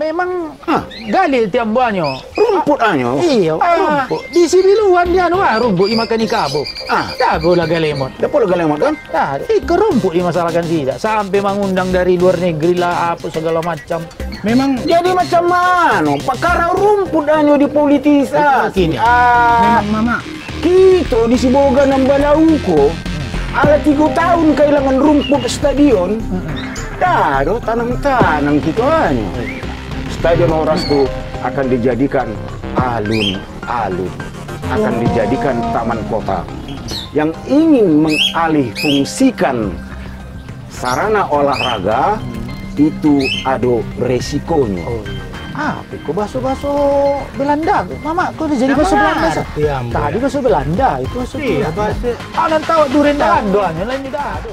Memang gali tiap banyo. Rumput anyo. Iya, rumput. Di Sibiluan dia rumput imakan ikabo. Dago lah galemot. Dapo lah galemot kan? Iko rumput dimasalahkan tidak. Sampai mengundang dari luar negeri lah apa segala macam. Memang jadi macam mana? Perkara rumput anyo dipolitisasi. Memang mama. Kita di Siboga nang Balauko. Ala 3 tahun kehilangan rumput stadion. Dah, tanam-tanam gitu anyo. Stadion Oras itu akan dijadikan alun-alun, akan dijadikan taman kota yang ingin mengalih fungsikan sarana olahraga itu ada resikonya. Apa kok baso-baso Belanda? Mama, kok udah jadi baso Belanda? Tadi baso Belanda, itu baso Belanda. Anan tahu duren doanya lain tidak ada.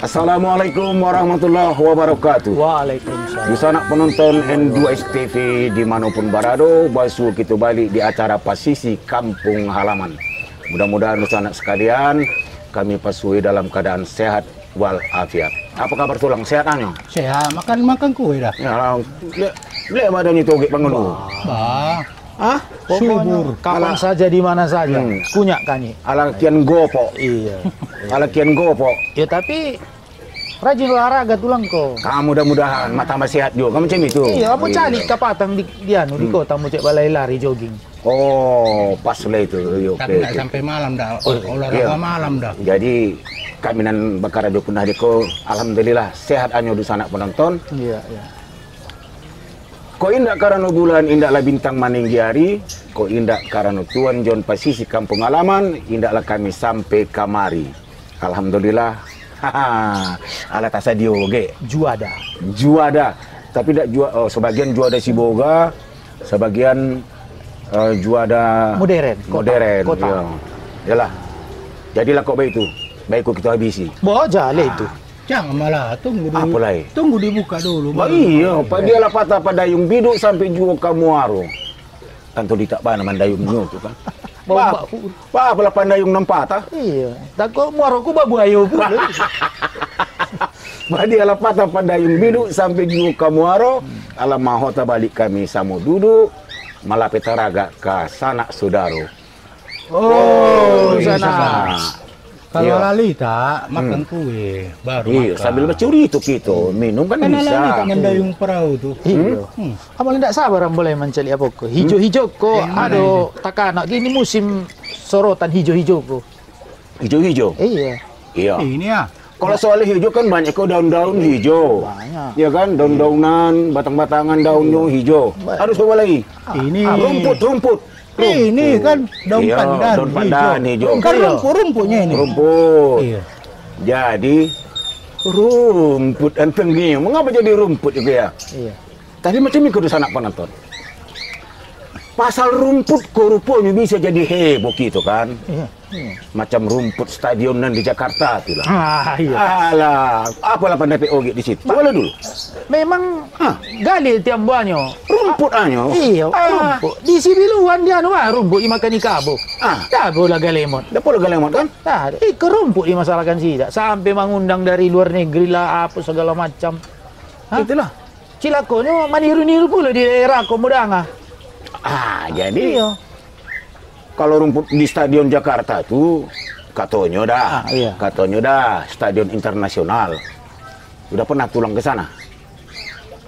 Assalamualaikum warahmatullahi wabarakatuh. Waalaikumsalam. Di sana penonton N2S TV dimanapun berada, basu kita balik di acara Pasisi Kampung Halaman. Mudah-mudahan anak sekalian kami pasui dalam keadaan sehat walafiat. Apa kabar tulang? Sehat anyo? Sehat, makan kue dah. Ya, lihat badan itu gek pangelu. Subur. Kapan saja di mana saja. Kunyak kani. Ala kian gopo. Iya. Ala kian gopo. Ya tapi rajin olahraga tulang ko. Kamu mudah-mudahan mata masih sehat juga. Kamu macam itu. Iya, kamu cari kapatang di di kota mau cek balai lari jogging. Oh, pas lah itu. Tapi nggak sampai malam dah. Olahraga malam dah. Jadi kaminan bakar radio punah diko, alhamdulillah sehat anyo di sana penonton. Iya, iya. Ko indak karena bulan indaklah bintang maninggi hari, ko indak karena Tuan John Pasisi Kampung Halaman, indaklah kami sampai kamari. Alhamdulillah. Ala tasadio ge. Juada. Tapi tidak sebagian juada Siboga, sebagian juada modern. Kota. Ya. Yalah. Jadilah kok baik itu. Baik kok kita habisi. Bawa jale itu. Jangan malah tunggu dulu. Apa lagi? Tunggu dibuka dulu. Iya, dia lah patah pada dayung biduk sampai juga kamuaro. Tanto ditak ba naman dayung nyo tu kan. Apa lah pandayung nam patah? Iya. Tako muaro ko babu ayo pula. Dia lah patah pada dayung biduk sampai juga kamuaro. Alam mahota balik kami samo duduk malapetaraga ka sanak saudaro. Oh, sana. Kalau lali tak makan kue baru makan. Sambil mencuri itu kita minum kan bisa. Kan mendayung perahu tuh. Iya. Amal tidak sabar boleh mencari apa ko. Hijau-hijau ko. Aduh, takanak gini musim sorotan hijau-hijau ko. Hijau-hijau. Iya. Ini ya. Kalau soal hijau kan banyak kok daun-daun hijau. Banyak. Ya kan, daun-daunan, batang-batangan daunnya hijau. Harus apa lagi? Ini rumput. Ini kan daun pandan. Daun pandan hijau. Kan rumputnya ini. Rumput. Iya. Jadi rumput antengnya. Mengapa jadi rumput juga ya? Iya. Tadi macam itu di sana penonton. Pasal rumput rupanya bisa jadi heboh gitu kan. Macam rumput stadionan di Jakarta tuh lah. Iya. Alah, apalah pendapat oge di situ? Coba dulu. Memang gali tiap banyo. Rumput anyo. Iya, rumput. Di Sibiluan dia rumput dimakan ikabo. Tak boleh galemot. Dah pola galemot kan? Tak, ke rumput dimasalahkan tidak. Sampai mengundang dari luar negeri lah apa segala macam. Itulah. Cilakonyo maniru-niru pula di daerah Komodanga. Jadi Iya. kalau rumput di Stadion Jakarta tuh katanya dah, iya. katanya dah stadion internasional. Udah pernah tulang ke sana?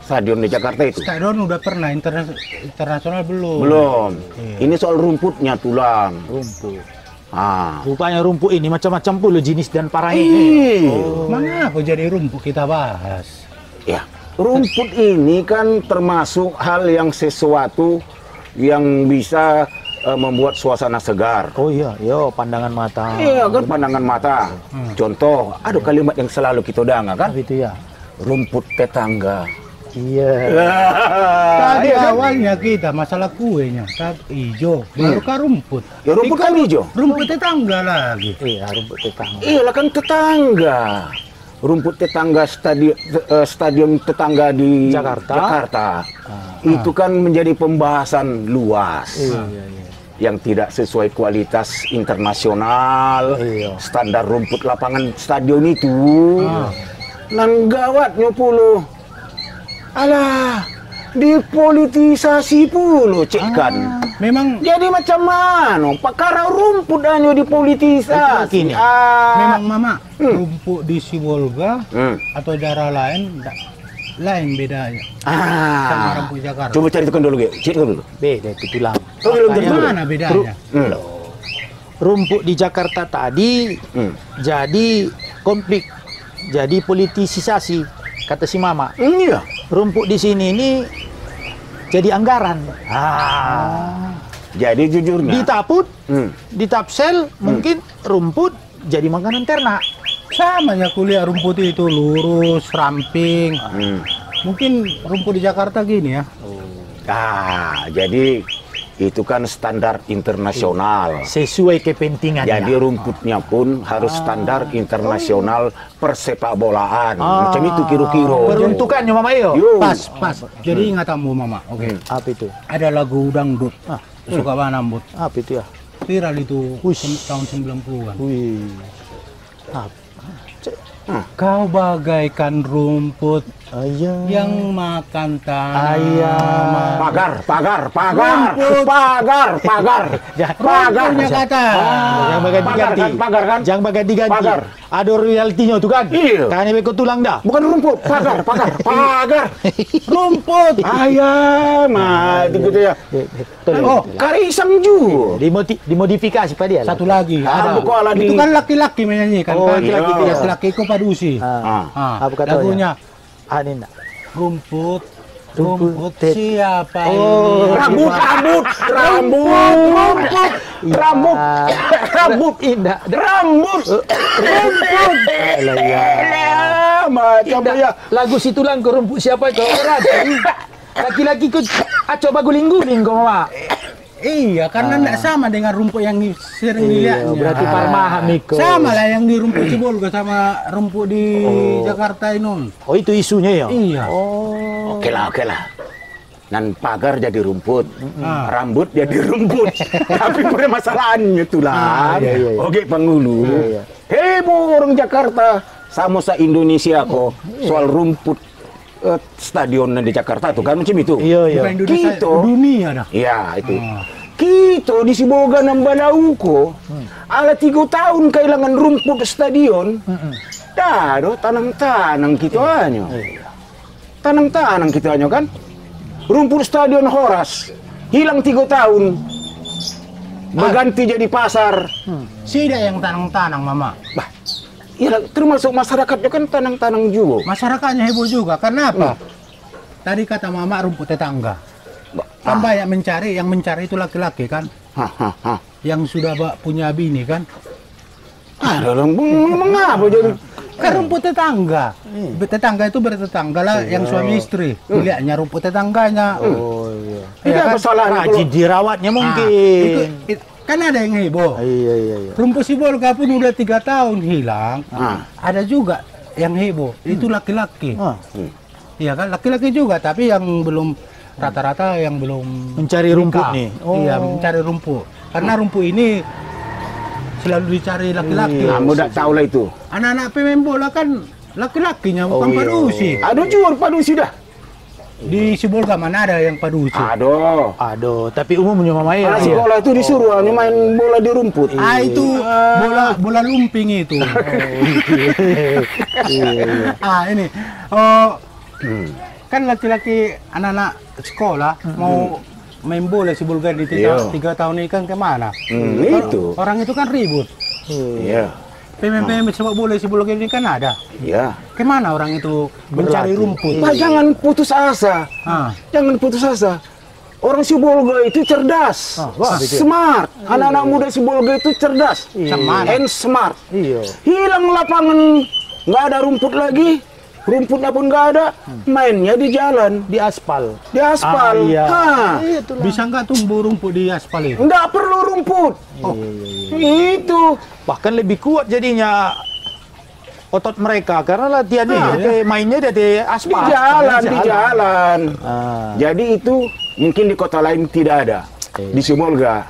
Stadion di Jakarta itu? Stadion udah pernah, internasional belum. Belum. Iya. Ini soal rumputnya tulang. Rumput. Rupanya Rupanya rumput ini macam-macam pula jenis dan parahnya. Mana aku jadi rumput kita bahas? Ya, rumput ini kan termasuk hal yang sesuatu yang bisa membuat suasana segar. Oh iya, pandangan mata. Iya kan, pandangan mata. Contoh, ada kalimat yang selalu kita dengar kan? Itu ya. Rumput tetangga. Iya. Tadi Iya kan? awalnya kita masalah kuenya, hijau, baru kan rumput. Ya rumput kan hijau. Rumput tetangga lagi. Iya, rumput tetangga. Iya lah kan tetangga. Rumput tetangga stadion tetangga di Jakarta. Itu kan menjadi pembahasan luas. Iya. Yang tidak sesuai kualitas internasional, Iya. standar rumput lapangan stadion itu. Nan gawatnya puluh. Alah, dipolitisasi puluh cek kan. Memang Jadi macam mana? Perkara rumput hanya dipolitisasi. Begini. memang mama rumput di Sibolga atau daerah lain lain bedanya sama rumput Jakarta. Coba carikan dulu, carikan dulu. Beda itu tulang. Mana bedanya? Rumput di Jakarta tadi jadi konflik, jadi politisasi kata si Mama. Iya. Rumput di sini ini jadi anggaran. Jadi jujurnya. Ditaput, ditapsel, mungkin rumput jadi makanan ternak. Sama ya kuliah rumput itu lurus, ramping. Mungkin rumput di Jakarta gini ya. Jadi itu kan standar internasional. Sesuai kepentingannya. Jadi rumputnya pun harus standar internasional persepak bolaan. Macam itu kira-kira. Peruntukannya Mama Iyo. Pas. Jadi ingat kamu mama. Oke. Apa itu? Ada lagu dangdut. Suka banget nambut. Apa itu ya? Viral itu Wih. tahun 90-an. Wih. Kau bagaikan rumput Ayah. yang makan tanah. Ayah. Pagar. Rumputnya kata. Jangan ganti-ganti. Pagar kan? Jangan ganti-ganti. Pagar. Ada royaltinya tuh kan? Iya. Kan beko tulang dah. Bukan rumput, pagar. Rumput. Ayah, mah itu gitu ya. Oh, Karisang juga. Dimodifikasi Pak dia. satu lagi. Ah, buku ala Itu di- kan laki-laki menyanyikan. Oh, kan? laki-laki iya. dia. Laki-laki itu padusi. Apa katanya? Lagunya Ini enggak. rumput Rumput siapa Oh, ini? Rambut. Indah. Rambut. Macam Indah. ya. Lagu si tulang ke rumput siapa itu? Laki-laki ku coba guling-guling kau Mama. Iya, karena tidak sama dengan rumput yang sering dilihatnya. Berarti parmaham Miko. Sama lah yang di rumput Sibolga sama rumput di Jakarta ini. Oh itu isunya ya? Iya. Oh. Oke lah. Nan pagar jadi rumput, rambut jadi rumput. Tapi permasalahannya tulang. iya. Oke penghulu. Iya. Heboh orang Jakarta sama se Indonesia kok soal rumput stadion di Jakarta tuh kan macam itu. Iya. Bukan Indonesia, Gitu. dunia dah. Iya itu. Kita di Sibolga Nambalauko, ala 3 tahun kehilangan rumput stadion. Dah, tanang-tanang kita hanya. Tanang-tanang kita hanya kan. Rumput stadion Horas hilang 3 tahun. Berganti jadi pasar. Tidak yang tanang-tanang, Mama. Bah, ya termasuk masyarakatnya kan tanang-tanang juga. Masyarakatnya heboh juga. Karena apa? Tadi kata Mama rumput tetangga. Kan banyak mencari, yang mencari itu laki-laki kan. Yang sudah punya bini kan. Mengapa jadi? Kan rumput tetangga. Tetangga itu bertetangga lah yang suami istri. Dilihatnya rumput tetangganya. Oh iya. Tidak kan? kesalahan Rajin dirawatnya mungkin. Kan ada yang heboh. Iya. Rumput Sibolga pun udah 3 tahun hilang. Ada juga yang heboh. Itu laki-laki. Iya kan, laki-laki juga, tapi yang belum rata-rata yang belum Mencari rumput nikah. nih. Iya, mencari rumput. Karena rumput ini selalu dicari laki-laki. Kamu tidak tahu lah itu. Anak-anak pemain bola kan laki-lakinya bukan iya. padusi. Ada juga padusi dah. Di Sibolga mana ada yang padusi? Aduh, tapi umumnya Mama ya. Anak sekolah itu disuruh hanya main bola di rumput. Itu bola lumping itu. Ini kan laki-laki anak-anak sekolah mau main bola Sibolga di 3 tahun ini kan kemana? Itu. Orang itu kan ribut. Iya. Pemain-pemain sepak bola Sibolga ini kan ada. Iya. Kemana orang itu mencari rumput? Nah, jangan putus asa. Jangan putus asa. Orang Sibolga itu cerdas, smart. Anak-anak muda Sibolga itu cerdas, and smart. Hilang lapangan, nggak ada rumput lagi. Rumputnya pun nggak ada, mainnya di jalan, Di aspal. di aspal. Bisa nggak tumbuh rumput di aspal itu? Nggak perlu rumput. Itu. Bahkan lebih kuat jadinya otot mereka karena latihannya mainnya di aspal. Di jalan. Jadi itu mungkin di kota lain tidak ada. Di Sibolga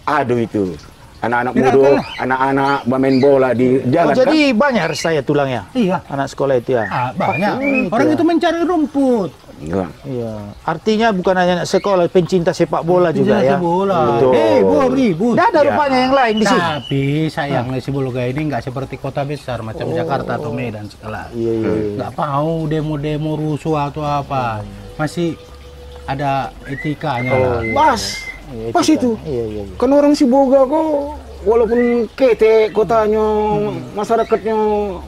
ada itu. Anak-anak muda, anak-anak bermain bola di jalan. Jadi banyak saya tulangnya. Iya. Anak sekolah itu ya. Banyak. Orang itu mencari rumput. Iya. Artinya bukan hanya anak sekolah, pencinta sepak bola juga ya. Bola. Betul. Ribut. Tidak ada rupanya yang lain di sini. Tapi sayangnya Sibolga ini nggak seperti kota besar macam Jakarta atau Medan segala. Nggak mau demo-demo rusuh atau apa. Masih ada etikanya lah. Pas itu. Kan orang Sibolga kok walaupun kete kotanya, masyarakatnya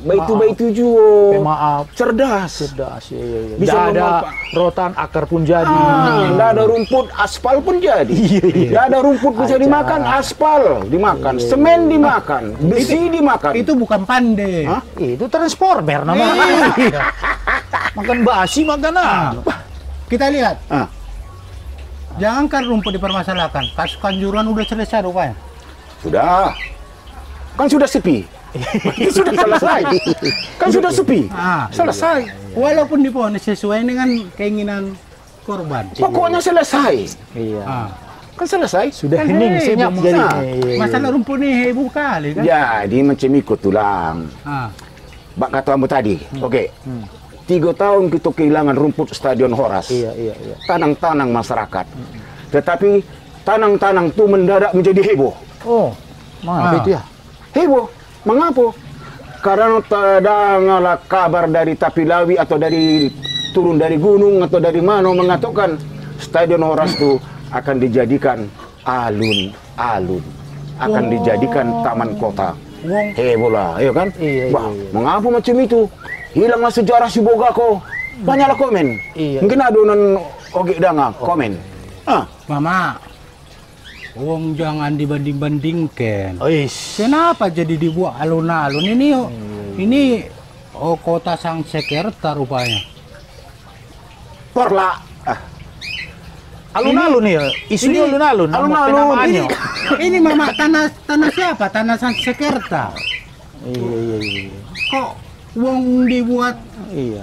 baik-baik juga. Maaf. Cerdas. Iya. Bisa Tidak ada rotan, akar pun jadi. Tidak ada rumput, aspal pun jadi. Tidak ada rumput bisa dimakan, aspal dimakan, semen dimakan, besi dimakan. Itu bukan pandai. Itu transformer namanya. Makan basi makanan. Kita lihat. Jangankan rumput dipermasalahkan, kasus Kanjuruhan udah selesai rupanya. Sudah. Kan sudah sepi. Sudah selesai. Kan sudah sepi. Selesai. Walaupun diponis sesuai dengan keinginan korban. Pokoknya selesai. Iya. Kan selesai. Sudah Kan hening senyap heboh, jadi. Masalah rumput ini heboh kali kan. Jadi macam ikut tulang. Bak kata kamu tadi. Oke. 3 tahun kita kehilangan rumput Stadion Horas. Iya. Tanang-tanang masyarakat. Tetapi tanang-tanang itu mendadak menjadi heboh. Mengapa itu ya? Heboh. Mengapa? Karena terdengarlah kabar dari Tapilawi atau dari turun dari gunung atau dari mana mengatakan Stadion Horas itu akan dijadikan alun-alun. Akan dijadikan taman kota. Heboh lah, ya kan? Mengapa macam itu? Hilanglah sejarah Sibolga kok. Banyaklah komen. Mungkin ada non oge danga komen. Mama, wong jangan dibanding-bandingkan. Kenapa jadi dibuat alun-alun ini kota Sangsekerta rupanya. Porla. Alun-alun ya. Isunya alun-alun. Alun-alun. Ini Mama tanah siapa? Tanah Sangsekerta. Iya. Kok wong dibuat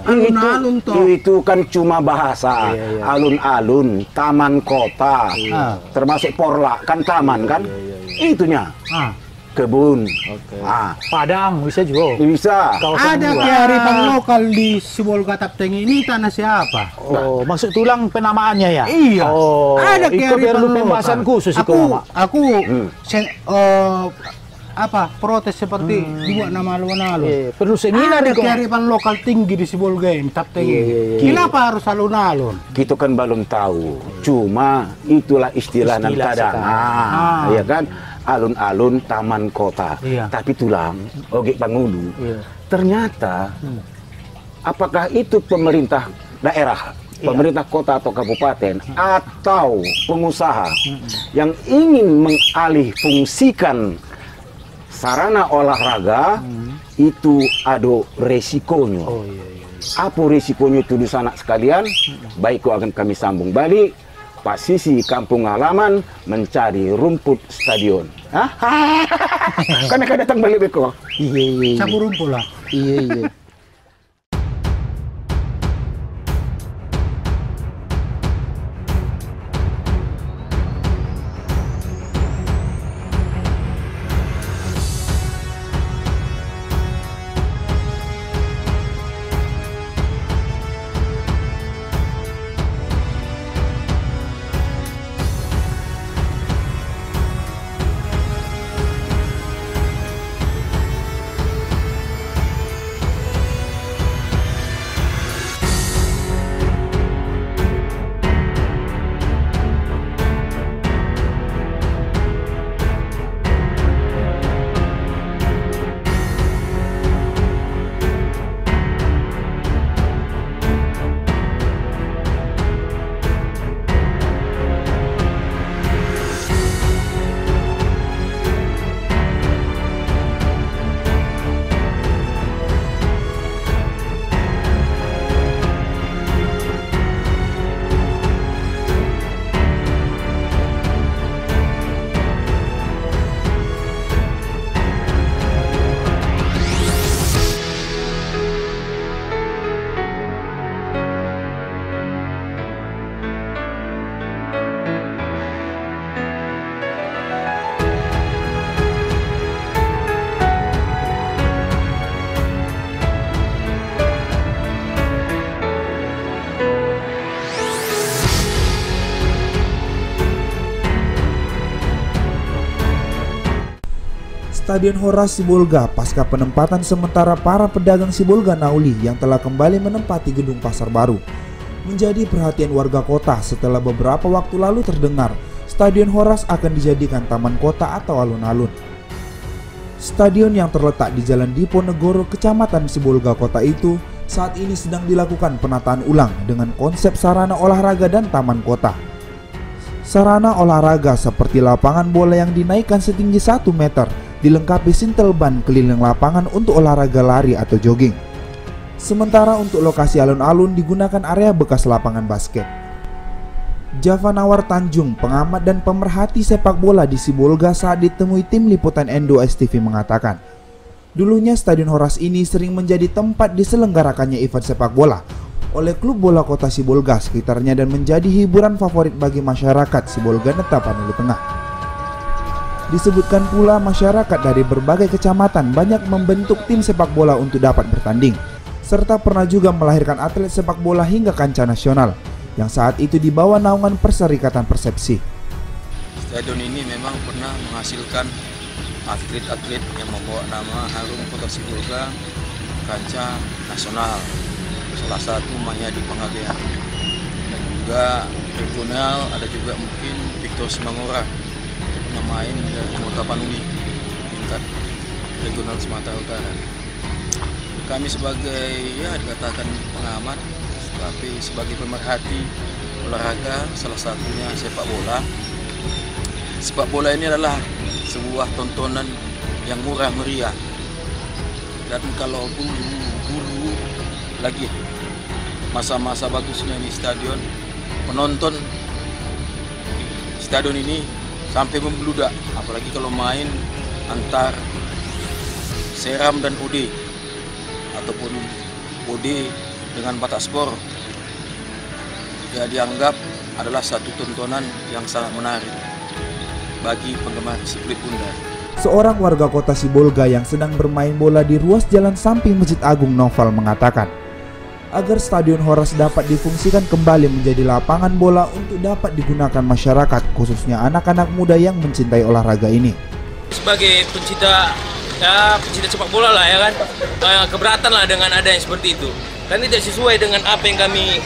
alun-alun toh? Itu kan cuma bahasa. Alun-alun, taman kota. Termasuk Porla kan taman kan? Itunya. Kebun. Padang bisa juga. Bisa. Ada kearifan lokal di Sibolga Tapteng ini tanah siapa? Maksud tulang penamaannya ya? Iya. Ada kearifan kearifan pembahasan khusus itu. Aku protes seperti dibuat nama alun-alun. Perlu seminar ada kearifan lokal tinggi di Sibolga ini, Tapteng ini. Kenapa harus alun-alun? Kita kan belum tahu. Cuma itulah istilah nan kadang. Iya kan? Alun-alun taman kota. Tapi tulang, oge Pangulu. Ternyata apakah itu pemerintah daerah, pemerintah kota atau kabupaten atau pengusaha yang ingin mengalih fungsikan sarana olahraga itu ada resikonya. Apa resikonya itu di sana sekalian? Baik, akan kami sambung balik. Pasisi kampung halaman mencari rumput stadion. Kan akan datang balik beko. Iya. Sapu rumput lah. Iya. Stadion Horas Sibolga pasca penempatan sementara para pedagang Sibolga Nauli yang telah kembali menempati gedung pasar baru menjadi perhatian warga kota setelah beberapa waktu lalu terdengar Stadion Horas akan dijadikan taman kota atau alun-alun. Stadion yang terletak di Jalan Diponegoro, Kecamatan Sibolga Kota itu saat ini sedang dilakukan penataan ulang dengan konsep sarana olahraga dan taman kota. Sarana olahraga seperti lapangan bola yang dinaikkan setinggi 1 meter dilengkapi sintel ban keliling lapangan untuk olahraga lari atau jogging. Sementara untuk lokasi alun-alun digunakan area bekas lapangan basket. Java Nawar Tanjung, pengamat dan pemerhati sepak bola di Sibolga saat ditemui tim liputan Endo STV mengatakan, dulunya Stadion Horas ini sering menjadi tempat diselenggarakannya event sepak bola oleh klub bola kota Sibolga sekitarnya dan menjadi hiburan favorit bagi masyarakat Sibolga Netapan Ulu Tengah. Disebutkan pula masyarakat dari berbagai kecamatan banyak membentuk tim sepak bola untuk dapat bertanding, serta pernah juga melahirkan atlet sepak bola hingga kancah nasional, yang saat itu di bawah naungan Perserikatan Persepsi. Stadion ini memang pernah menghasilkan atlet-atlet yang membawa nama harum kota Sibolga kancah nasional. Salah satu Mayadi Panggabean, dan juga regional ada juga mungkin Victor Simangora yang main dari Kota Panuli tingkat regional Sumatera Utara. Kami sebagai dikatakan pengamat, tapi sebagai pemerhati olahraga, salah satunya sepak bola. Sepak bola ini adalah sebuah tontonan yang murah meriah, dan kalau dulu lagi masa-masa bagusnya di stadion, penonton stadion ini sampai membludak, apalagi kalau main antar Seram dan OD ataupun OD dengan batas skor, ya dianggap adalah satu tontonan yang sangat menarik bagi penggemar sirkuit bundar. Seorang warga kota Sibolga yang sedang bermain bola di ruas jalan samping Masjid Agung Noval mengatakan, agar Stadion Horas dapat difungsikan kembali menjadi lapangan bola untuk dapat digunakan masyarakat, khususnya anak-anak muda yang mencintai olahraga ini. Sebagai pencinta sepak bola lah ya kan, keberatan lah dengan ada yang seperti itu. Kan tidak sesuai dengan apa yang kami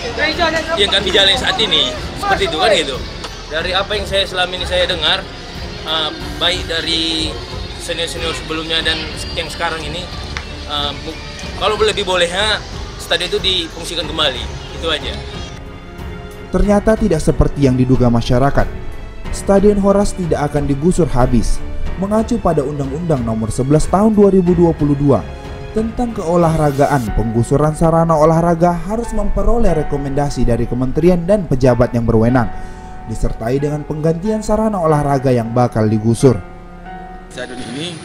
jalani saat ini, seperti itu kan gitu. Dari apa yang selama ini saya dengar, baik dari senior-senior sebelumnya dan yang sekarang ini, kalau lebih bolehnya stadion itu difungsikan kembali, itu aja. Ternyata tidak seperti yang diduga masyarakat. Stadion Horas tidak akan digusur habis. Mengacu pada Undang-Undang Nomor 11 Tahun 2022 tentang keolahragaan, penggusuran sarana olahraga harus memperoleh rekomendasi dari kementerian dan pejabat yang berwenang. disertai dengan penggantian sarana olahraga yang bakal digusur. Stadion ini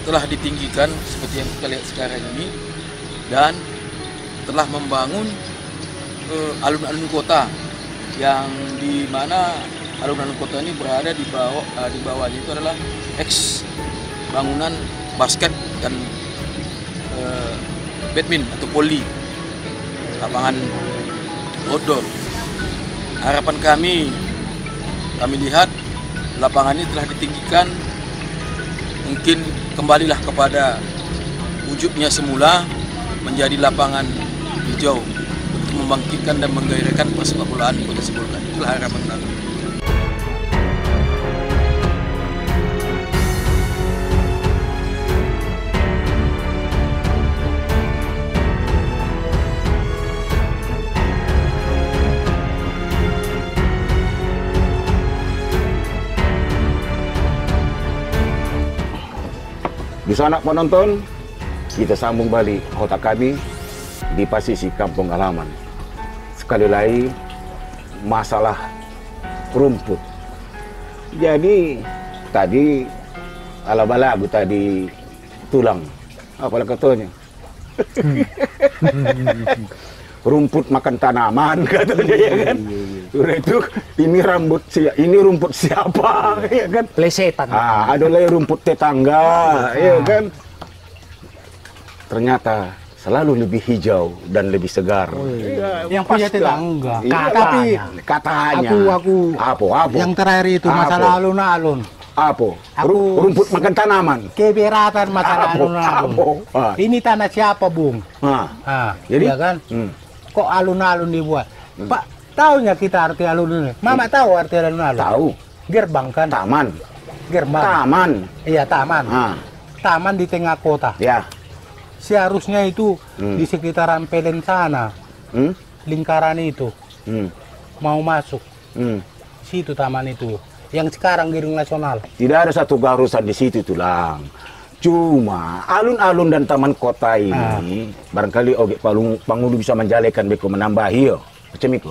telah ditinggikan seperti yang kita lihat sekarang ini dan telah membangun alun-alun kota yang di mana alun-alun kota ini berada di bawahnya itu adalah ex bangunan basket dan badminton atau poli, lapangan outdoor. Harapan kami lihat lapangan ini telah ditinggikan, mungkin kembalilah kepada wujudnya semula menjadi lapangan hijau untuk membangkitkan dan menggairahkan persepak bolaan Kota Sibolga. Itulah harapan kami. Di sana penonton, kita sambung balik kota kami di posisi kampung halaman. Sekali lagi masalah rumput. Jadi tadi ala-bala aku tadi tulang, apalah katanya. Rumput makan tanaman katanya ya kan. Sudah itu ini rumput siapa ya kan? Plesetan. Ada lagi rumput tetangga ya kan. Ternyata selalu lebih hijau dan lebih segar. Yang punya tetangga. Katanya. Aku. Apa? Yang terakhir itu masalah alun-alun. Apa? Rumput makan tanaman. Keberatan masalah alun-alun. Ini tanah siapa, Bung? Jadi ya kan? Kok alun-alun dibuat? Pak, tahunya kita arti alun-alun? Mama tahu arti alun-alun? Tahu. Gerbang kan? Taman. Gerbang. Taman. Iya, taman. Taman di tengah kota. Ya. Seharusnya itu di sekitaran Pelen sana. Lingkaran itu. Mau masuk. Situ taman itu. Yang sekarang Gedung Nasional. Tidak ada satu garusan di situ tulang. Cuma alun-alun dan taman kota ini barangkali Oge Pangulo bisa menjalekan beko menambahi yo. Macam itu.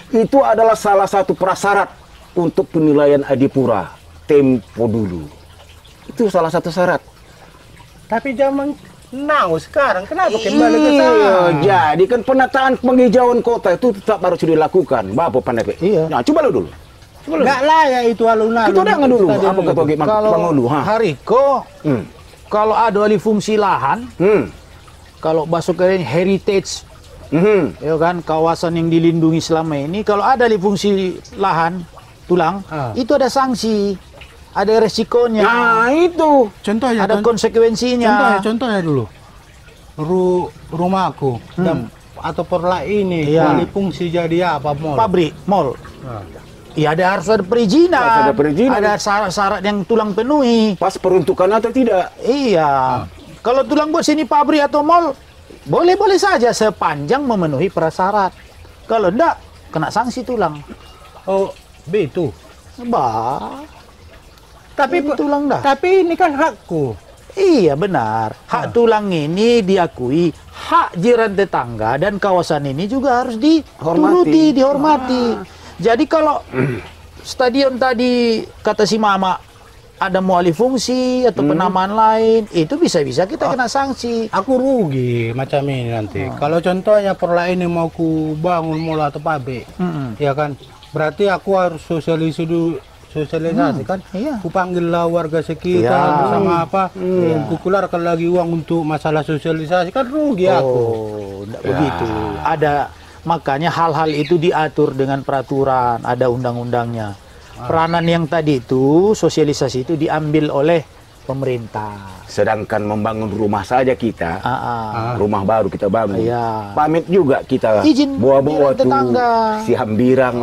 Itu adalah salah satu prasyarat untuk penilaian Adipura tempo dulu. Itu salah satu syarat. Tapi zaman now sekarang kenapa kembali ke sana? Jadi kan penataan penghijauan kota itu tetap harus dilakukan. Bapak pandai. Iya. Nah, coba lo dulu. Nggak layak itu alun-alun. Kita dengar dulu apa kata Oge Pangulo. Hariko, kalau ada alih fungsi lahan, kalau masuk ke heritage, ya kan, kawasan yang dilindungi selama ini, kalau ada alih fungsi lahan, tulang, itu ada sanksi, ada resikonya. Nah itu, contohnya, ada konsekuensinya. Contohnya dulu, rumahku atau perla ini, alih fungsi jadi apa? Mall. Pabrik, mall. Iya, harus ada perizinan. Ada syarat-syarat yang tulang penuhi. Pas peruntukan atau tidak? Iya. Kalau tulang buat sini pabrik atau mall, boleh-boleh saja sepanjang memenuhi prasyarat. Kalau enggak, kena sanksi tulang. Oh, begitu. Tapi tulang dah. Tapi ini kan hakku. Iya, benar. Hak tulang ini diakui, hak jiran tetangga dan kawasan ini juga harus dihormati. Jadi kalau stadion tadi kata si Mama ada mau alih fungsi atau penamaan lain, itu bisa-bisa kita kena sanksi. Aku rugi macam ini nanti. Kalau contohnya perla ini mau ku bangun mall atau pabrik, ya kan? Berarti aku harus sosialisasi kan? Iya. Ku panggillah warga sekitar bersama apa? Ku keluarkan lagi uang untuk masalah sosialisasi, kan rugi aku. Enggak begitu. Makanya hal-hal itu diatur dengan peraturan, ada undang-undangnya. Peranan yang tadi itu, sosialisasi itu diambil oleh pemerintah. Sedangkan membangun rumah saja kita, rumah baru kita bangun. Pamit juga kita bawa-bawa tuh si Hambirang,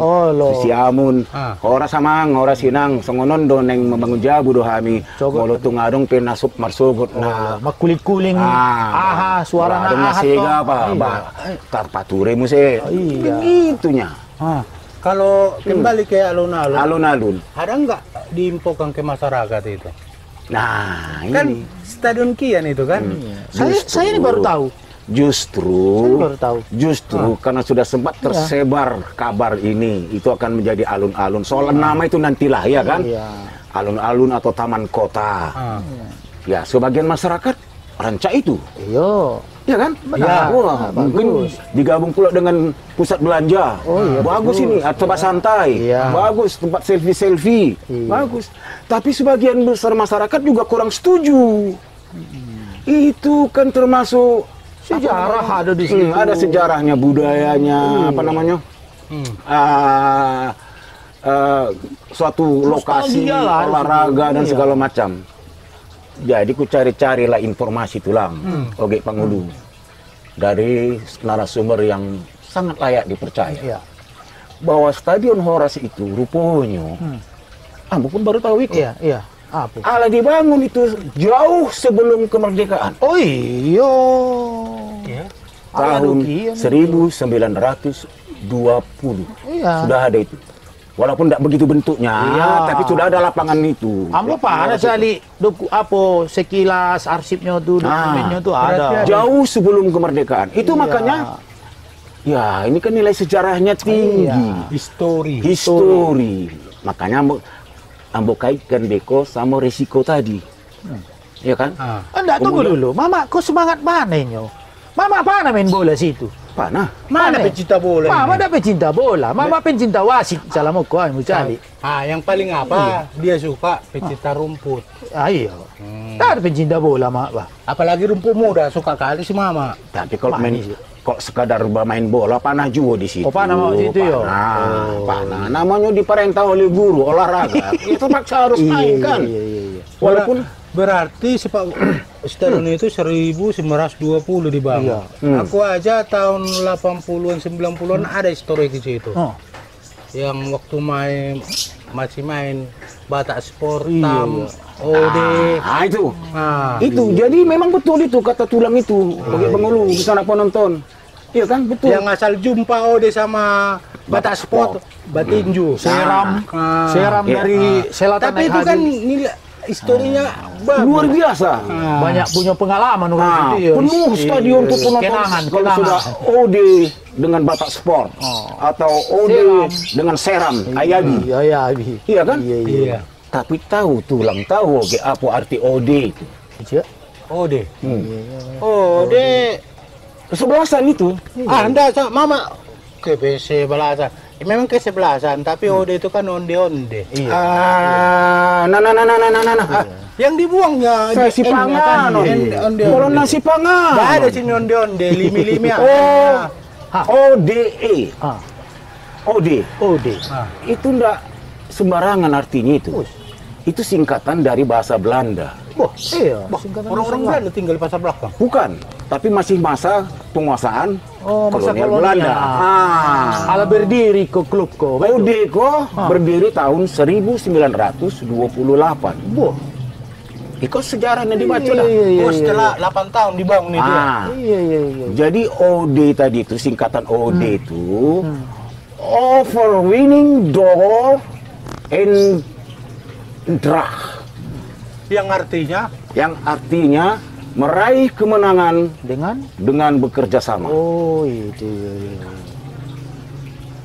si Amun, ora samang, ora sinang, songonon doneng membangun jabu do hami, molo tungadong penasup marsugot na makulit-kuling, suara na sega apa, tarpature mo se, begitunya. Kalau kembali ke alun-alun, ada nggak diinfokan ke masyarakat itu? Nah, kan ini Stadion Kian itu kan. Saya ini baru tahu. Justru Saya baru tahu. karena sudah sempat tersebar kabar ini, itu akan menjadi alun-alun. Soal nama itu nantilah ya kan, Iya. alun-alun atau taman kota. Ya, sebagian masyarakat rancak itu, Iya. ya kan? Benar. Wah, mungkin digabung pula dengan pusat belanja. Bagus ini, tempat santai. Iya. Bagus, tempat selfie-selfie. Iya. Bagus. Tapi sebagian besar masyarakat juga kurang setuju. Itu kan termasuk Sejarah ada di situ. ada sejarahnya, budayanya, apa namanya? Suatu lokasi Nostalgia lah, olahraga dan iya. segala macam. Jadi ku cari-carilah informasi tulang, oke Pangulu, dari narasumber yang sangat layak dipercaya, Iya. bahwa Stadion Horas itu rupanya, Ambo pun baru tahu itu. Iya, iya. Apa? Ala dibangun itu jauh sebelum kemerdekaan. Oh iya. Tahun Kian. 1920 Iya. sudah ada itu. Walaupun tidak begitu bentuknya, Iya. tapi sudah ada lapangan itu. Ambo ada sekali sekilas arsipnya tuh, dokumennya tuh ada. Jauh sebelum kemerdekaan. Itu Iya. makanya, ya ini kan nilai sejarahnya tinggi. Iya. Histori. Makanya Ambo kaitkan Beko sama resiko tadi. Iya kan? Enggak, tunggu dulu. Mama, kok semangat mana ini? Mama apa main bola situ? Panah. Mana Mana? pecinta bola? Mama ini? ada pecinta bola. Mama pencinta wasit. Salam kau cari. Yang paling apa? Dia suka pecinta rumput. Ayo. Tak ada pencinta bola, Mak. Pak. Apalagi rumput muda, suka kali si Mama. Tapi kalau Manis. kok sekadar bermain bola, panah juga di situ. Oh, panah mau situ, ya? Panah. Namanya diperintah oleh guru olahraga. Itu paksa harus main kan. Iya. Walaupun Berarti sepak stadion itu 1920 dibangun. Iya. Aku aja tahun 80-an 90-an ada histori di situ. Oh. Yang waktu masih main Batak Sport, Iya. Tam, OD. itu. Nah, Itu jadi memang betul itu kata tulang itu bagi Pengulu di sana penonton. Iya kan betul. yang asal jumpa OD sama Batak Sport, Batinju. Seram. Nah, Seram Iya. dari selatan tapi naik itu kan haji. nilai historinya bagus. Luar biasa. Banyak punya pengalaman orang Nah, itu ya. penuh stadion tuh penonton. Kenangan, Kalau sudah OD dengan Batak Sport atau OD dengan Seram, Ayabi. Iya. Iya kan? Iya. Tapi tahu tulang tahu oke apa arti OD itu. Iya. OD. OD. Kesebelasan itu. Enggak, Mama. KBC belasan. Memang kesebelasan, tapi OD itu kan onde-onde. Nah. Yang dibuangnya Nasi pangan. onde-onde. Kalau nasi pangan. Nggak ada sini onde-onde, limi-limi. ODE. OD. Itu enggak sembarangan artinya itu. Itu singkatan dari bahasa Belanda. Iya. Orang-orang Belanda tinggal di pasar belakang. Bukan, tapi masih masa penguasaan Masa kolonial kolonial. Belanda. Ala berdiri ke klub ko. Odeko berdiri tahun 1928. Boh. Ikut sejarahnya dibaca dah. Oh, setelah 8 tahun dibangun itu. Iya. Jadi OD tadi itu singkatan OD itu over winning door and drag, yang artinya meraih kemenangan dengan bekerja sama. Oh, itu.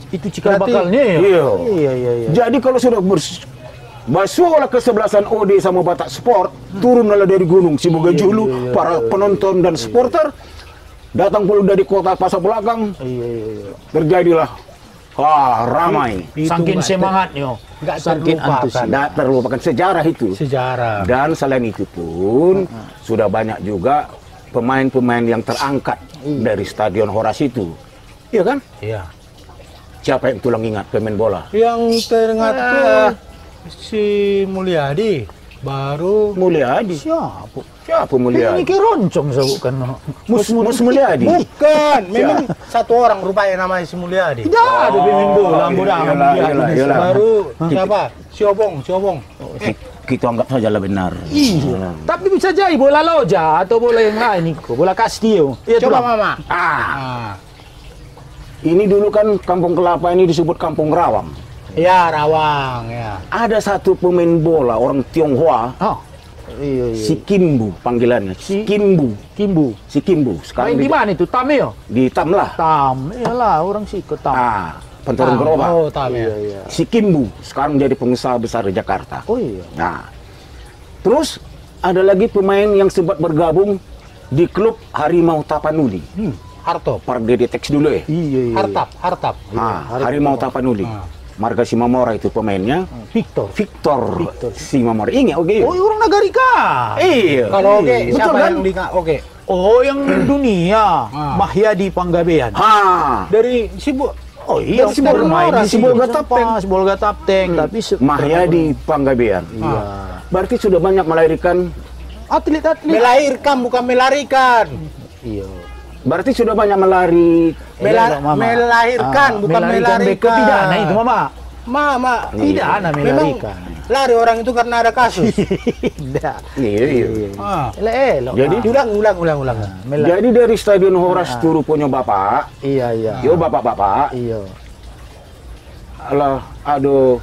Itu cikal Berarti- bakalnya ya? Iya. Jadi kalau sudah basuhlah kesebelasan OD sama Batak Sport, turunlah dari gunung Siboga Julu, para penonton dan supporter datang pula dari kota pasar belakang, Iya. terjadilah ramai. Saking semangatnya. Nggak Saking terlupakan. antusias. Tidak terlupakan sejarah itu. Sejarah. Dan selain itu pun sudah banyak juga pemain-pemain yang terangkat dari Stadion Horas itu. Iya kan? Iya. Siapa yang tulang ingat pemain bola? Yang teringat tuh si Mulyadi. Baru Mulyadi. Siapa Ini Mulyadi? kayak roncong bukan? Mus Mulyadi. bukan, memang satu orang rupanya namanya si Mulyadi. Tidak ada pemain bola, iyalah, iyalah. Baru siapa? Siobong. Kita anggap sajalah benar. Iya. Tapi bisa jadi bola loja atau bola yang lain Niko, bola Castillo. Iya, Coba Tulang. Mama. Ini dulu kan Kampung Kelapa ini disebut Kampung Rawang. Ya, Rawang ya. Ada satu pemain bola orang Tionghoa, Oh, Iya. Si Kimbu panggilannya. Kimbu. Si Kimbu. Sekarang di mana itu? Tam ya? Di Tam lah. Tam, iyalah orang sih ke Tam. Penturun gerobak. Oh, Tam ya. Iya. Si Kimbu sekarang menjadi pengusaha besar di Jakarta. Oh iya. Nah, terus ada lagi pemain yang sempat bergabung di klub Harimau Tapanuli. Hartop. Park Dedetex dulu ya. Iya. Hartap. Harimau Tapanuli. Marga Simamora itu pemainnya. Victor. Simamora. Ingat oke. Oh, orang Nagarika. Iya. Kalau oke, Betul siapa kan? yang di oke? Oh, yang dunia. Mahyadi Panggabean. Dari Oh iya, dari Sibolga di Sibolga Tapteng. Tapi Mahyadi Panggabean. Iya. Berarti sudah banyak melahirkan atlet-atlet. Melahirkan bukan melarikan. Iya. Berarti sudah banyak Melahirkan bukan melarikan. Pidana itu Mama. Mama. Pidana melarikan. Lari orang itu karena ada kasus. Tidak. Iya. Elok. Jadi ulang. Jadi dari Stadion Horas turu punya bapak. Iya. Yo bapak-bapak. Iya. Alah, aduh.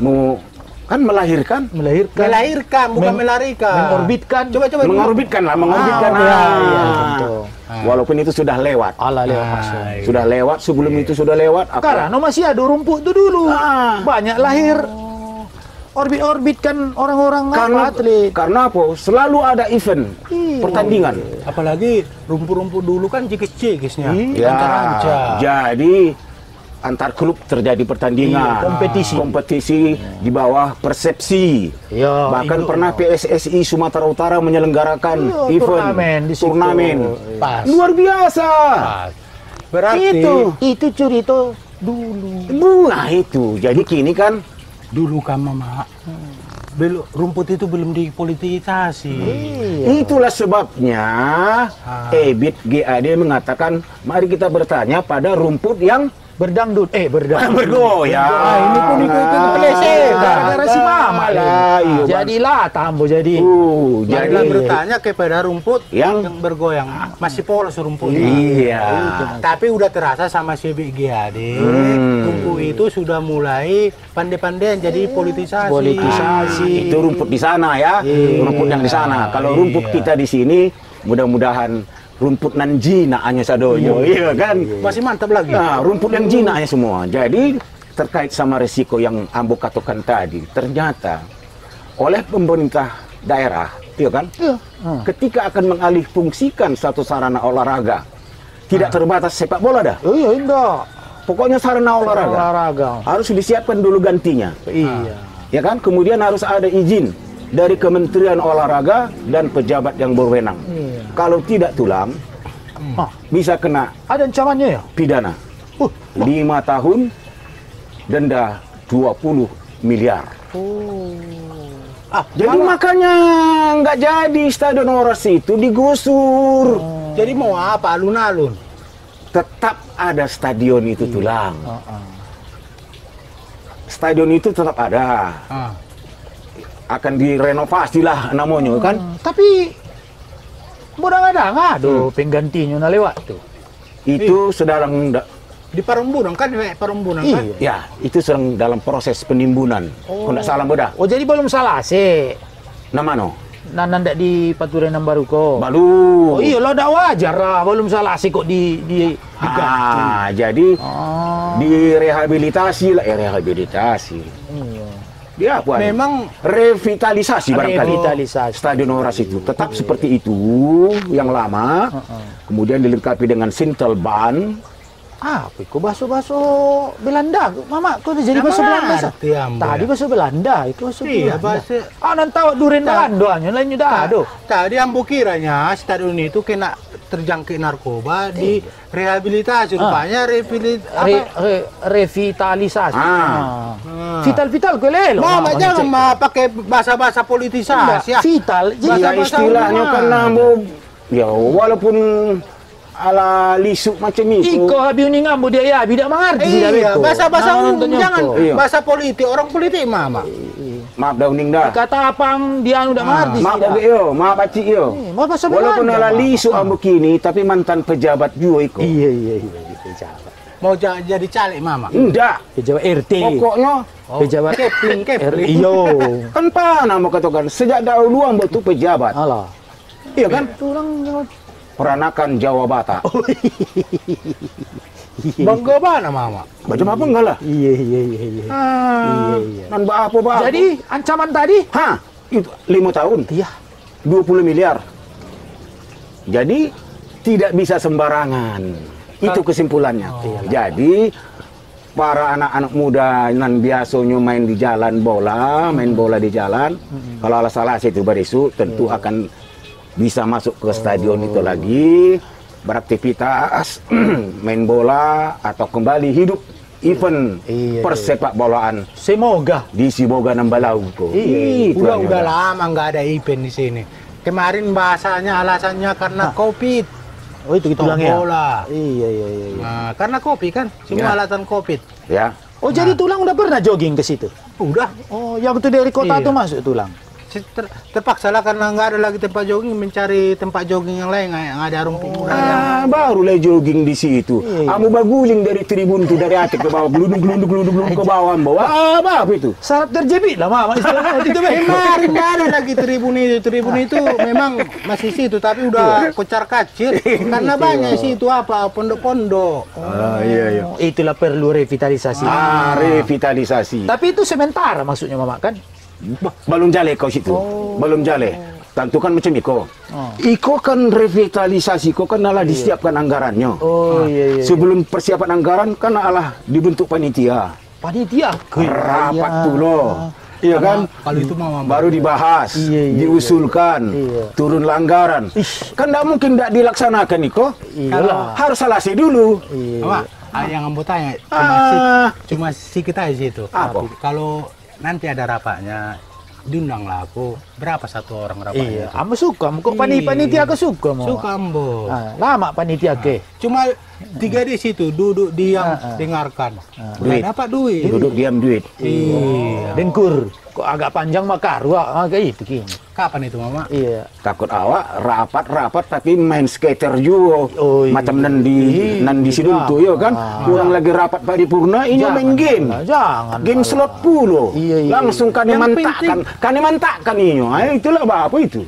Mau kan melahirkan bukan melarikan. Mengorbitkan. Coba mengorbitkan. Iya, betul. Walaupun itu sudah lewat. Sudah lewat, sebelum itu sudah lewat. Karena masih ada rumput itu dulu. Banyak lahir. Orbit-orbitkan orang-orang atlet. Karena apa? Selalu ada event pertandingan. Apalagi rumput-rumput dulu kan jikis-jikisnya. Jadi antar klub terjadi pertandingan, kompetisi di bawah persepsi. Bahkan pernah PSSI Sumatera Utara menyelenggarakan event turnamen. Luar biasa. Berarti itu cerita dulu. Nah itu. Jadi kini kan dulu kan Mama. Rumput itu belum dipolitisasi. Itulah sebabnya Ebit GAD mengatakan mari kita bertanya pada rumput yang berdangdut, bergoyang. Ini pun ikut pleset. Gara-gara si Mama lah. Jadilah tambo jadi. Jadilah bertanya kepada rumput yang bergoyang. Masih polos rumputnya. Iya. Tapi udah terasa sama si BGAD. Rumput itu sudah mulai pandai-pandai jadi politisasi. Itu rumput di sana ya. Rumput yang di sana. Kalau rumput kita di sini mudah-mudahan rumput nan jinanya sadoyo, iya kan? Masih mantap lagi. Nah, rumput yang jinanya semua. Jadi terkait sama resiko yang Ambo katakan tadi, ternyata oleh pemerintah daerah, iya kan? Ketika akan mengalih fungsikan satu sarana olahraga, tidak terbatas sepak bola dah. Iya, enggak. Pokoknya sarana olahraga harus disiapkan dulu gantinya. Iya. Ya kan? Kemudian harus ada izin dari Kementerian Olahraga dan pejabat yang berwenang. Kalau tidak tulang, bisa kena ada ancamannya ya? Pidana 5 tahun, denda 20 miliar. Jadi makanya nggak jadi Stadion Horas itu digusur. Jadi mau apa alun-alun? Tetap ada stadion itu tulang. Stadion itu tetap ada. Akan direnovasi lah namanya kan. Tapi nggak ada penggantinya na lewat tuh. Itu sedang di Parumbunan kan, Parumbunan kan? Ya, itu sedang dalam proses penimbunan. Kalau nggak salah bodah. Oh jadi belum salah sih. Nama no? Nanda di Paturenan Baru kok. Baru. Oh iya lo dah wajar lah, belum salah sih kok diganti. Jadi direhabilitasi lah, rehabilitasi. Dia apa? Memang revitalisasi barangkali. Stadion Horas itu tetap seperti itu yang lama. Kemudian dilengkapi dengan sintel ban. Apa itu bahasa Belanda? Mama, kok udah jadi bahasa Belanda? Tadi bahasa Belanda, itu bahasa Belanda. Nanti tahu duren Belanda, lainnya dah ada. Tadi ambo kiranya stadion itu kena terjangkit narkoba di rehabilitasi, rupanya revitalisasi. Vital gue lelo. Mama jangan pakai bahasa-bahasa politisasi. Vital, jadi istilahnya kan ambo. Ya walaupun ala lisuk macam itu. Iko habi uning ambo dia ya, tidak mengerti. Iya, bahasa-bahasa jangan bahasa politik, orang politik Mama. Maaf dah uning dah. Kata apang dia udah mengerti. Maaf maaf pacik yo. Walaupun ala lisuk ambo kini, tapi mantan pejabat juga iko. Iya pejabat. mau jadi caleg Mama? Enggak. Pejabat RT. Pokoknya Pejabat Kepling. Iyo. kan pana mau katakan sejak dahulu ambo tuh pejabat. Alah. Iya kan? Tulang Peranakan Jawa Batak. Bangga mana Mama? Macam apa enggak lah? Iya. Iya. Nan apa. Jadi ancaman tadi? Hah, itu 5 tahun. Iya. 20 miliar. Jadi tidak bisa sembarangan. Itu kesimpulannya. Jadi para anak-anak muda nan biasanya main di jalan bola, main bola di jalan, kalau salah situ barisu tentu akan bisa masuk ke stadion itu lagi, beraktivitas, main bola atau kembali hidup event persepak bolaan. Semoga Di Sibolga Nambalau. Iya. Udah lama nggak ada event di sini. Kemarin bahasanya alasannya karena COVID. Oh itu tulang ya? Bola. Iya. Nah, karena kopi kan, semua alasan COVID. Ya. Oh jadi tulang udah pernah jogging ke situ? Udah. Oh yang itu dari kota Iya. tuh masuk tulang? Terpaksa lah karena nggak ada lagi tempat jogging, mencari tempat jogging yang lain yang ada rumput murah. Barulah jogging di situ. Iya. Kamu baguling dari tribun tuh, dari atas ke bawah, gelundung ke bawah, apa itu? Syarat terjepit lah mama istilahnya itu Kemarin nggak ada lagi tribun itu. Tribun itu memang masih situ, tapi udah kocar kacir karena banyak situ pondok-pondok. Iya. Itulah perlu revitalisasi. Revitalisasi. Tapi itu sementara maksudnya mama kan? Belum jale kau situ. Belum jale. Tentu kan macam Iko. Iko kan revitalisasi, Iko kan alah disiapkan anggarannya. Oh iya. Sebelum persiapan anggaran kan alah dibentuk panitia. Panitia Rapat tuh loh. Iya kan? Kalau itu Mama Baru dibahas, diusulkan, turun anggaran. Kan tidak mungkin tidak dilaksanakan, Iko. Iyalah. Harus selesai dulu. Mama, yang ambo tanya cuma sedikit aja situ. Apa? Kalau nanti ada rapatnya, diundanglah aku. Berapa satu orang Iya, rapatnya? kamu suka. Kok panitia aku suka mau. Suka ambo. Lama panitia ke. Cuma 3 di situ, duduk diam, dengarkan. Duit. Dapat duit. Duduk diam duit. Iya. Dan kur. Kok agak panjang makarwa. Kayak itu kini. Kapan itu Mama? Iya. Takut awak rapat tapi main skater juga. Oh, iya. Macam nan di sidul tuh ya kan. Kurang lagi rapat paripurna ini main game. Jangan. Game slot pulo. Iya. Langsung kan mantakkan ini. Ayo itulah apa itu.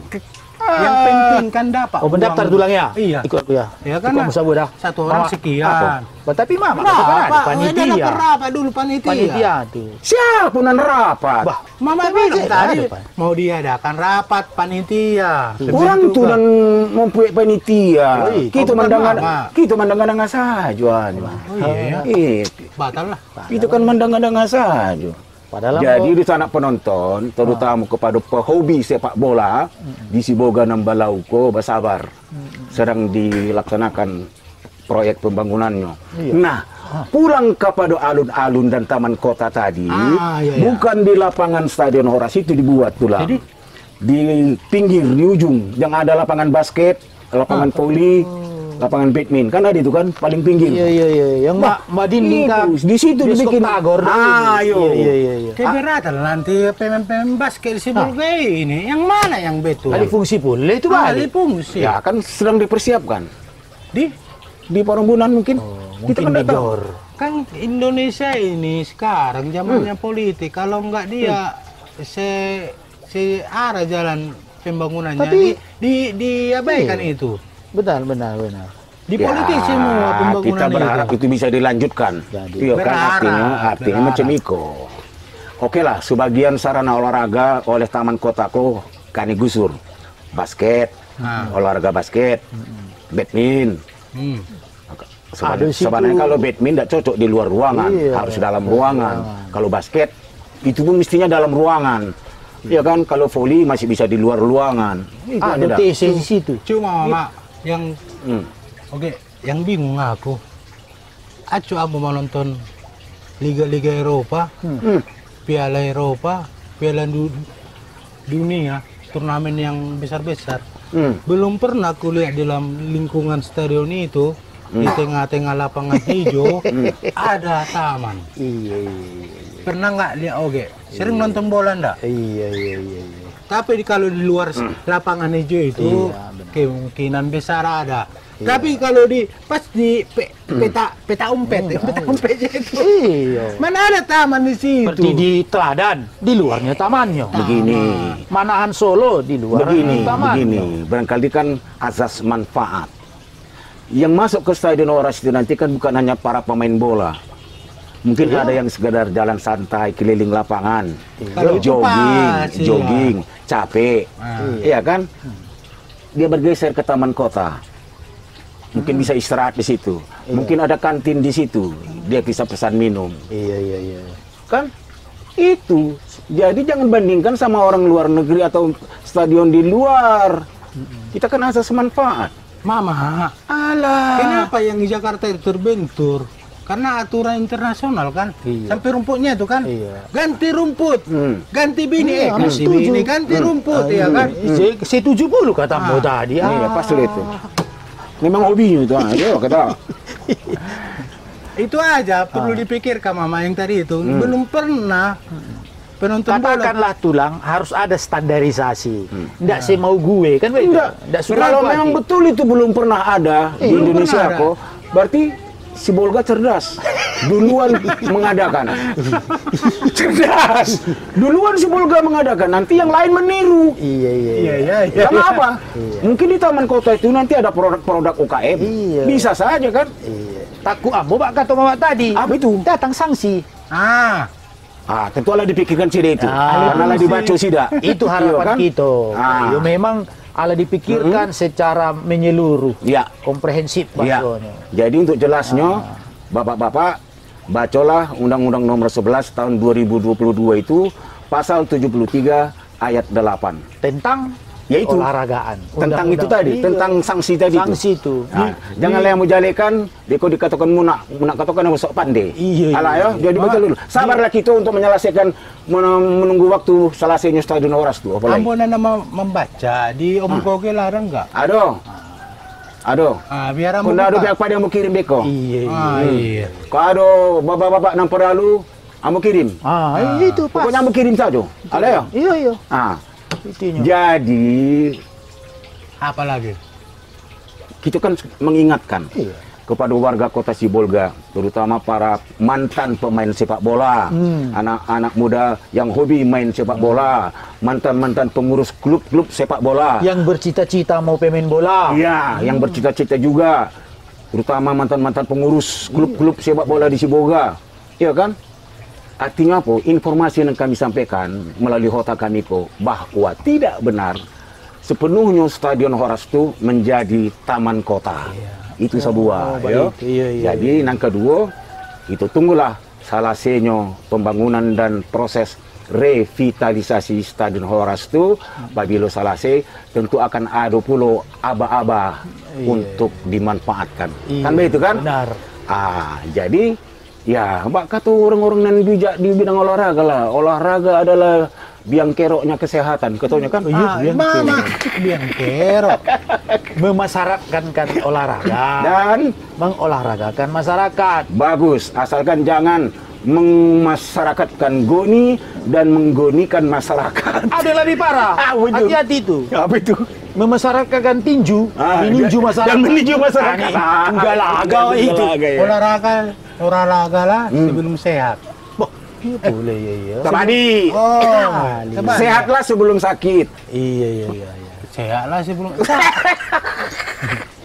Yang penting kan dapat. Oh pendaftar tulang ya? Iya. Ikut aku ya. Ya kan. Ikut musabu dah. Satu orang sekian. Tapi mama Berapa? panitia. Berapa dulu panitia? Panitia tuh. Siapa nan rapat? Bah, Mama Tapi bilang ada, tadi Pak. mau diadakan rapat panitia. Orang tuh nan mempunyai panitia. Oi, Kita bukan mendengar, Mama. kita mendengar saja. Oh iya ya. Batal lah. Itu kan mendengar saja. Padahal Jadi di sana penonton, terutama kepada pehobi sepak bola di Sibolga Nambalau ko bersabar, sedang dilaksanakan proyek pembangunannya. Nah, pulang kepada alun-alun dan taman kota tadi, bukan di lapangan Stadion Horas itu dibuat tulang. Jadi? Di pinggir, di ujung, yang ada lapangan basket, lapangan voli, lapangan badminton, kan ada itu kan paling pinggir. Iya. Yang Mbak Dinding kan. Di situ dibikin. Tagor. Ayo. Iya. Keberatan nanti pemain basket si Bulga ini. Yang mana yang betul? Alih fungsi pula itu Alih balik. fungsi. Ya kan sedang dipersiapkan. Di Parombunan mungkin. Mungkin kan nggak tahu. Bogor. kan Indonesia ini sekarang zamannya politik. Kalau nggak dia se arah jalan pembangunannya Tapi- diabaikan Iya. itu. Benar. Di politik semua pembangunan kita berharap itu bisa dilanjutkan. Jadi, Iya kan berharap. artinya macam itu. Oke lah, sebagian sarana olahraga oleh Taman Kotako kami gusur. Basket, olahraga basket, badminton. Aduh, situ- Sebenarnya kalau badminton tidak cocok di luar ruangan, Iya, harus dalam ruangan. Kalau basket itu pun mestinya dalam ruangan. Ya kan, kalau voli masih bisa di luar ruangan. Itu aja Ada dah. TC di situ. Cuma Mak, yang Hmm. yang bingung aku. Acu aku mau nonton Liga-Liga Eropa, Piala Eropa, Piala Dunia, turnamen yang besar-besar. Belum pernah aku lihat dalam lingkungan stadion itu, di tengah-tengah lapangan hijau, ada taman. Iya. Pernah nggak lihat Oge? Sering nonton bola ndak? Iya. Tapi kalau di luar lapangan hijau itu Iya, benar. kemungkinan besar ada. Tapi kalau pas di peta umpet itu, Iya. mana ada taman di situ? Seperti di Teladan, di luarnya tamannya. Begini, Manahan Solo di luar tamannya. begini. Barangkali kan azas manfaat. Yang masuk ke Stadion Horas itu nanti kan bukan hanya para pemain bola. Mungkin ada yang sekedar jalan santai keliling lapangan, Kalau itu pas, iya. jogging, capek, iya kan? Dia bergeser ke taman kota. Mungkin bisa istirahat di situ. Mungkin ada kantin di situ. Dia bisa pesan minum. Iya. Kan? Itu. Jadi jangan bandingkan sama orang luar negeri atau stadion di luar. Kita kan asas manfaat. Mama, Alah. kenapa yang di Jakarta itu terbentur? Karena aturan internasional kan, Iya. sampai rumputnya itu kan, Iya. ganti rumput, ganti bini, Iya, kasih setuju. bini, ganti rumput ya kan. C70 katamu tadi. Iya, pasti itu. Memang hobinya itu. Dia kata. Itu aja perlu dipikirkan mama yang tadi itu belum pernah penonton bola. Katakanlah tulang harus ada standarisasi. Tidak semau gue kan begitu. Tidak suka Kalau aku memang hati. betul itu belum pernah ada di belum Indonesia pernah ada. kok, berarti si Bolga cerdas. Duluan mengadakan. Cerdas. Duluan si Bolga mengadakan, nanti yang lain meniru. Iya. Karena apa? Mungkin di taman kota itu nanti ada produk-produk UKM. Iya. Bisa saja kan? Takut ambo bak kata mama tadi. Apa itu? Datang sanksi. Tentu lah dipikirkan sida itu. Ah, Karena lah dibaca sida. Itu harapan Iya kan? kita. Ah. Ya, memang ala dipikirkan secara menyeluruh. Ya. Komprehensif Ya. bahasanya. Jadi untuk jelasnya, Bapak-bapak, bacalah Undang-Undang Nomor 11 tahun 2022 itu pasal 73 ayat 8. Tentang Yaitu olahragaan. tentang itu Undang-undang. tadi, Iya. tentang sanksi tadi itu. Sanksi itu. Janganlah yang menjalekan, deko dikatakan munak katakan yang sok pandai. Iya. Alah ya, jadi betul dulu. Sabarlah kita untuk menyelesaikan menunggu waktu selesainya Stadion Horas tuh. Apalagi. Ambon nama membaca di Om Koke larang nggak? Aduh. Biar Ambon Kunda ada buka. pihak pada yang mau kirim beko. Iya. Iya. Kalau ada bapak-bapak nang peralu, amo kirim. Itu pas. Pokoknya amo kirim saja. Alah ya. Iya. Itunya. Jadi Apa lagi? kita kan mengingatkan Iya. kepada warga kota Sibolga, terutama para mantan pemain sepak bola, anak-anak muda yang hobi main sepak bola, mantan-mantan pengurus klub-klub sepak bola. Yang bercita-cita mau pemain bola. Iya, yang bercita-cita juga, terutama mantan-mantan pengurus klub-klub sepak bola di Sibolga. Iya kan? Artinya apa? Informasi yang kami sampaikan melalui hota kami kok bahwa tidak benar sepenuhnya Stadion Horas itu menjadi taman kota. Itu sebuah. baik. Iya. Jadi yang kedua, itu tunggulah selesainya pembangunan dan proses revitalisasi Stadion Horas itu. Apabila selesai, tentu akan ada pula aba-aba untuk dimanfaatkan. Kan begitu kan? Benar. Jadi ya, mbak kata orang-orang yang bijak di bidang olahraga lah. Olahraga adalah biang keroknya kesehatan. Katanya kan? Mama, biang kerok. Memasyarakatkan olahraga Dan mengolahragakan masyarakat. bagus, asalkan jangan memasyarakatkan goni dan menggonikan masyarakat. Ada lebih parah. Betul. Hati-hati itu. Apa itu? Memasyarakatkan tinju, meninju masyarakat. Dan meninju masyarakat. Enggak laga itu. Olahraga lah sebelum sehat. Boleh ya. Tadi, Coba. sehatlah sebelum sakit. Iya. Sehat lah sebelum.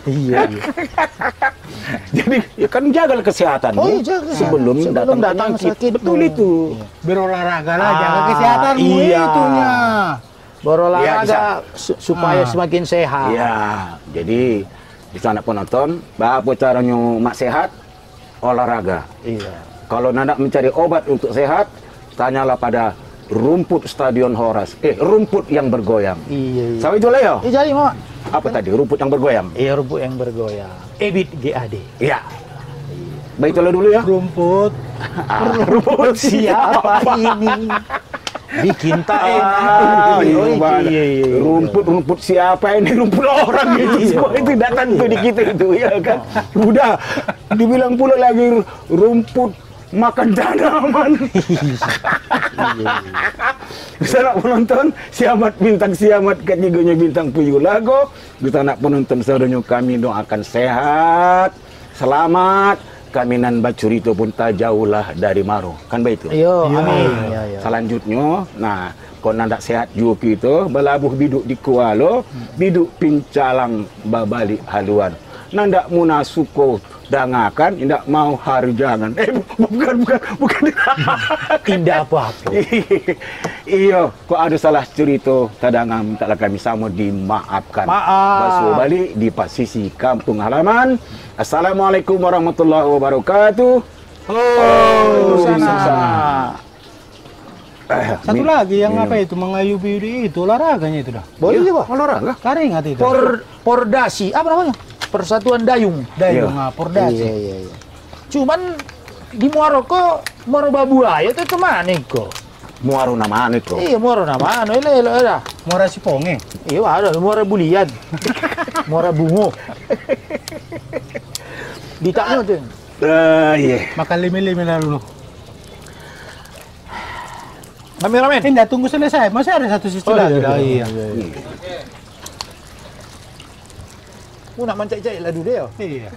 Iya. Jadi ya kan jaga kesehatanmu Oh, iya, jaga. sebelum datang penyakit. sakit. Betul itu. Berolahraga lah, jaga kesehatanmu iya. itunya. Berolahraga Iya, supaya semakin sehat. Ya, jadi di sana penonton, apa caranya mak sehat? Olahraga. Iya. Kalau nak mencari obat untuk sehat, tanyalah pada rumput Stadion Horas. Rumput yang bergoyang. Iya. Sama itu lah ya? Jadi Mak. Apa tadi? Rumput yang bergoyang? Iya, rumput yang bergoyang. EBIT GAD. Iya. Baik itulah dulu ya. Rumput. Rumput Siapa ini? Bikin tak enak. Iya. Rumput siapa ini? Rumput orang itu semua itu datang tuh di kita itu ya kan. Udah dibilang pula lagi rumput makan tanaman. Kita nak penonton siamat bintang siamat ketiganya bintang Puyuh Lago. Kita nak penonton saudaranya kami doakan sehat, selamat. Kami nan bacurito pun tak jauh lah dari maro. Kan begitu? Yo, amin. Selanjutnya, nah, kau nandak sehat juga kita, belabuh biduk di Kuala, biduk pincalang babalik haluan. Nandak muna suko dangakan, indak mau harjangan. Bukan. Indah apa-apa. Iya, kok ada salah cerita, tadangam taklah kami sama dimaafkan. Maaf. Basuh balik di posisi kampung halaman. Assalamualaikum warahmatullahi wabarakatuh. Sana. Satu lagi yang apa itu mengayubi itu olahraganya itu dah. Boleh juga. Olahraga. Keringat itu. Pordasi, apa namanya? Persatuan Dayung. Dayung, Iya. pordasi. Iya. Cuman di Muaro kok Muaro Babuaya itu mana kok? Muaro nama itu. Iya, Muaro nama ele ada. Muara Siponge. Iya, ada Muaro Bulian. Muaro Bungo. Ditakno tuh. Iya. Makan limi-limi dulu. Ramen. Indah, tunggu selesai. Masih ada satu sisi lagi. Iya. Nak mancai-cai lah dulu ya. Iya.